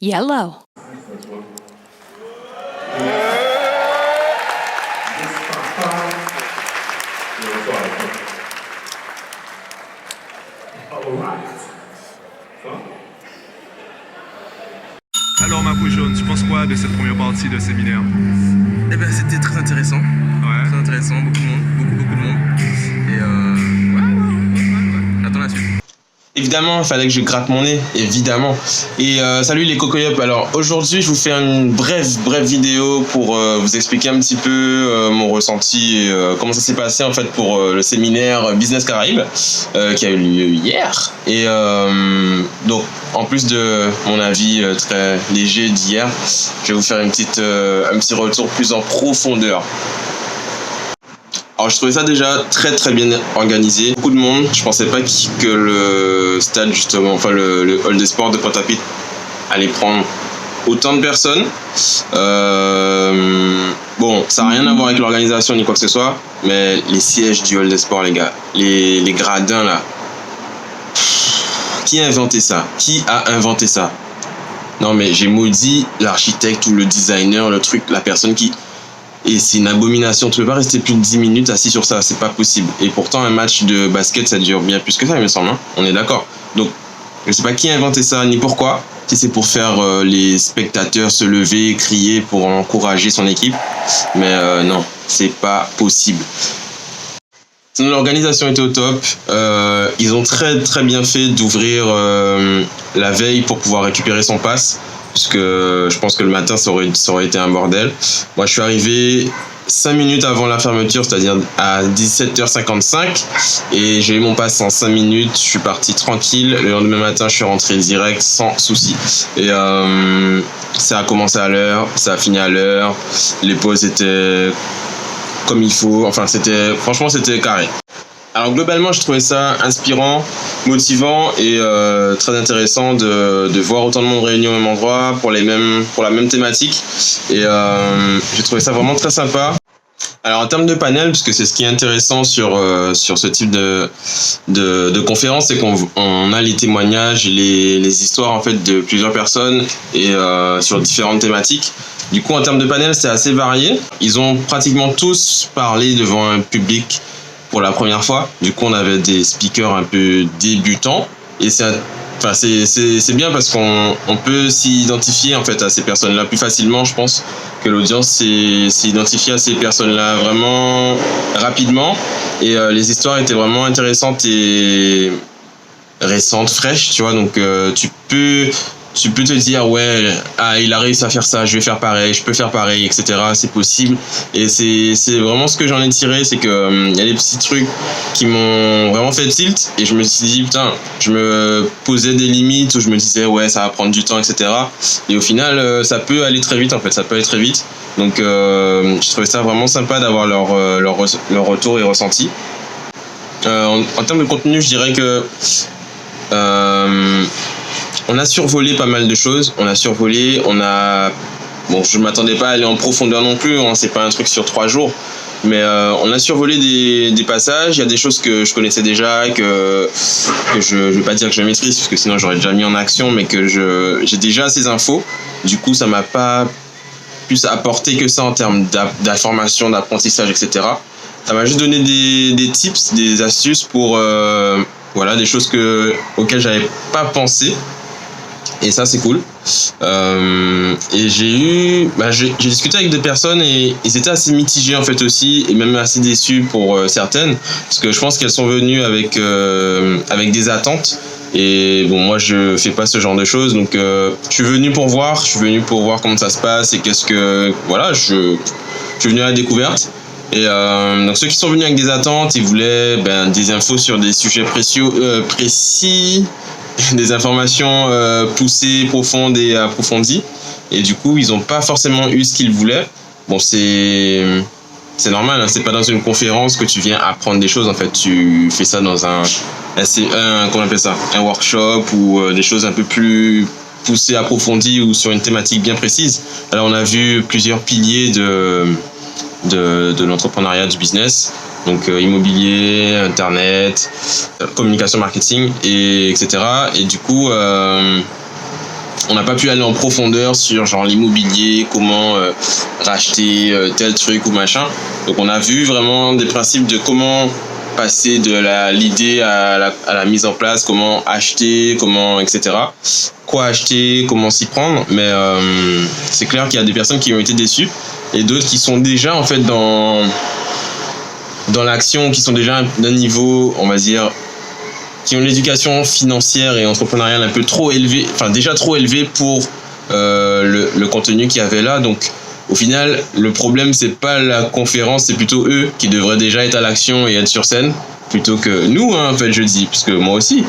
yellow. Alors ma peau jaune, tu penses quoi de cette première partie de séminaire? Eh ben c'était très intéressant. Ouais. Très intéressant, beaucoup de monde, beaucoup de monde. Et J'attends la suite. Évidemment, il fallait que je gratte mon nez, évidemment. Et salut les cocoyops. Alors aujourd'hui, je vous fais une brève vidéo pour vous expliquer un petit peu mon ressenti et comment ça s'est passé en fait pour le séminaire Business Caraïbes qui a eu lieu hier. Et donc, en plus de mon avis très léger d'hier, je vais vous faire un petit retour plus en profondeur. Alors je trouvais ça déjà très bien organisé, beaucoup de monde. Je pensais pas que le stade justement, enfin le hall des sports de Pointe-à-Pitre allait prendre autant de personnes. Bon, ça n'a rien à voir avec l'organisation ni quoi que ce soit, mais les sièges du hall des sports les gars, les gradins là. Qui a inventé ça? Qui a inventé ça? Non mais j'ai maudit l'architecte ou le designer, le truc, la personne qui... Et c'est une abomination, tu peux pas rester plus de 10 minutes assis sur ça, c'est pas possible. Et pourtant un match de basket ça dure bien plus que ça il me semble, hein, on est d'accord. Donc je sais pas qui a inventé ça ni pourquoi, si c'est pour faire les spectateurs se lever, crier pour encourager son équipe, mais non, c'est pas possible. Sinon l'organisation était au top, ils ont très bien fait d'ouvrir la veille pour pouvoir récupérer son pass. Parce que je pense que le matin ça aurait été un bordel. Moi je suis arrivé 5 minutes avant la fermeture, c'est-à-dire à 17h55 et j'ai eu mon pass en 5 minutes, je suis parti tranquille. Le lendemain matin je suis rentré direct sans souci. Et ça a commencé à l'heure, ça a fini à l'heure, les pauses étaient comme il faut, enfin franchement c'était carré. Alors globalement, je trouvais ça inspirant, motivant et très intéressant de voir autant de monde réuni au même endroit pour la même thématique. Et j'ai trouvé ça vraiment très sympa. Alors en termes de panel, parce que c'est ce qui est intéressant sur ce type de conférence, c'est qu'on a les témoignages et les histoires en fait de plusieurs personnes et sur différentes thématiques. Du coup, en termes de panel, c'est assez varié. Ils ont pratiquement tous parlé devant un public pour la première fois. Du coup, on avait des speakers un peu débutants et c'est bien parce qu'on peut s'identifier en fait à ces personnes-là plus facilement. Je pense que l'audience s'est identifiée à ces personnes-là vraiment rapidement et les histoires étaient vraiment intéressantes et récentes, fraîches, tu vois. Donc tu peux te dire ouais, il a réussi à faire ça, je vais faire pareil, je peux faire pareil, etc. C'est possible. Et c'est vraiment ce que j'en ai tiré, c'est que y a des petits trucs qui m'ont vraiment fait tilt et je me suis dit putain, je me posais des limites où je me disais ouais ça va prendre du temps, etc. Et au final ça peut aller très vite en fait, ça peut aller très vite. Donc je trouvais ça vraiment sympa d'avoir leur retour et ressenti. En termes de contenu, je dirais que on a survolé pas mal de choses. Bon, je m'attendais pas à aller en profondeur non plus, hein, c'est pas un truc sur 3 jours. Mais on a survolé des passages, il y a des choses que je connaissais déjà, que je vais pas dire que je maîtrise, parce que sinon j'aurais déjà mis en action, mais que j'ai déjà ces infos. Du coup, ça m'a pas plus apporté que ça en termes d'information, d'apprentissage, etc. Ça m'a juste donné des tips, des astuces pour des choses auxquelles j'avais pas pensé. Et ça c'est cool. Et j'ai discuté avec des personnes et ils étaient assez mitigés en fait aussi, et même assez déçus pour certaines, parce que je pense qu'elles sont venues avec des attentes. Et bon, moi je fais pas ce genre de choses, donc je suis venu pour voir comment ça se passe et je suis venu à la découverte. Et donc ceux qui sont venus avec des attentes, ils voulaient des infos sur des sujets précis, des informations poussées, profondes et approfondies. Et du coup, ils n'ont pas forcément eu ce qu'ils voulaient. Bon, c'est normal, hein, c'est pas dans une conférence que tu viens apprendre des choses. En fait, tu fais ça dans un workshop ou des choses un peu plus poussées, approfondies ou sur une thématique bien précise. Alors, on a vu plusieurs piliers de l'entrepreneuriat, du business. Donc immobilier, internet, communication, marketing, etc. Et du coup, on n'a pas pu aller en profondeur sur genre l'immobilier, comment racheter tel truc ou machin. Donc on a vu vraiment des principes de comment passer de l'idée à la mise en place, comment acheter, comment etc. Quoi acheter, comment s'y prendre. Mais c'est clair qu'il y a des personnes qui ont été déçues et d'autres qui sont déjà en fait dans l'action, qui sont déjà d'un niveau, on va dire, qui ont l'éducation financière et entrepreneuriale un peu trop élevée, enfin déjà trop élevée pour le contenu qu'il y avait là. Donc au final, le problème c'est pas la conférence, c'est plutôt eux qui devraient déjà être à l'action et être sur scène, plutôt que nous, hein, en fait, je dis, puisque moi aussi,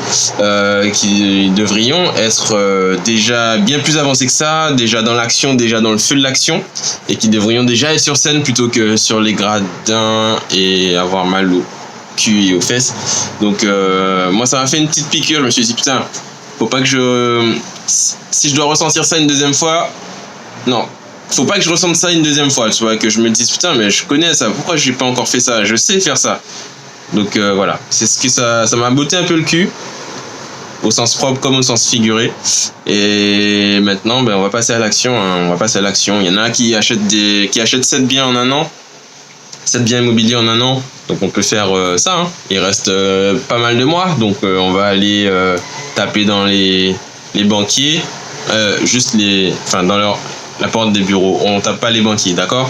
qui devrions être déjà bien plus avancés que ça, déjà dans l'action, déjà dans le feu de l'action, et qui devrions déjà être sur scène plutôt que sur les gradins et avoir mal au cul et aux fesses. Donc moi ça m'a fait une petite piqûre, je me suis dit putain, faut pas que si je dois ressentir ça une deuxième fois, non, faut pas que je ressente ça une deuxième fois, tu vois, que je me dise putain mais je connais ça, pourquoi j'ai pas encore fait ça, je sais faire ça. Donc voilà, c'est ce que ça m'a botté un peu le cul, au sens propre comme au sens figuré. Et maintenant on va passer à l'action, hein. On va passer à l'action. Il y en a qui achètent 7 biens en un an, 7 biens immobiliers en un an. Donc on peut faire ça, hein. Il reste pas mal de mois, donc on va aller taper dans les banquiers, juste dans la porte des bureaux. On tape pas les banquiers, d'accord?